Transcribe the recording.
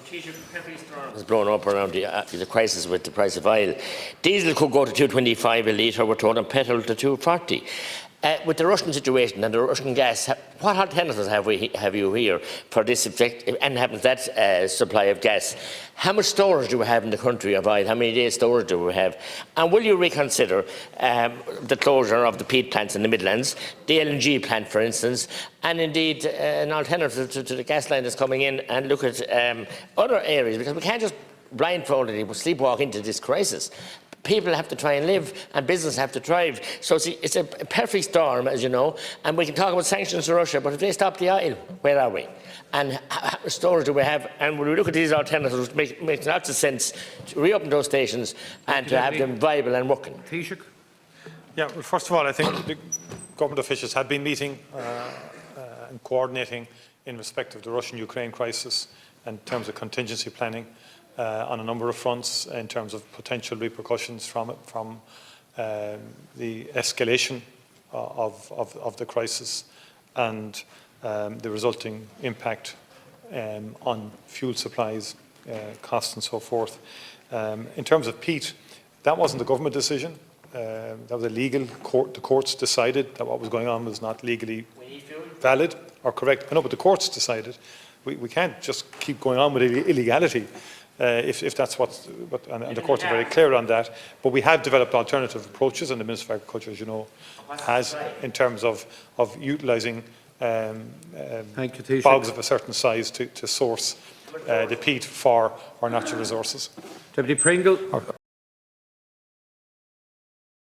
has blown up around the crisis with the price of oil. Diesel could go to 2.25 a litre, we're told, and petrol to 2.40. With the Russian situation and the Russian gas, what alternatives have you here for this effect, and happens that supply of gas? How much storage do we have in the country of oil? How many days storage do we have? And will you reconsider the closure of the peat plants in the Midlands, the LNG plant, for instance, and indeed an alternative to the gas line that's coming in, and look at other areas? Because we can't just blindfoldedly sleepwalk into this crisis. People have to try and live, and business have to thrive. So it's a perfect storm, as you know, and we can talk about sanctions to Russia, but if they stop the oil, where are we? And how much storage do we have? And when we look at these alternatives, it makes lots of sense to reopen those stations and to have them viable and working. Taoiseach. Yeah, well, first of all, I think the government officials have been meeting and coordinating in respect of the Russian-Ukraine crisis in terms of contingency planning on a number of fronts, in terms of potential repercussions from the escalation of the crisis and the resulting impact on fuel supplies, costs and so forth. In terms of peat, that wasn't a government decision. That was a legal court. The courts decided that what was going on was not legally valid or correct. I know, but the courts decided. We can't just keep going on with illegality. If that's and the courts are very clear on that. But we have developed alternative approaches, and the Minister of Agriculture, as you know, has, in terms of utilising bogs of a certain size to source the peat for our natural resources. Deputy Pringle.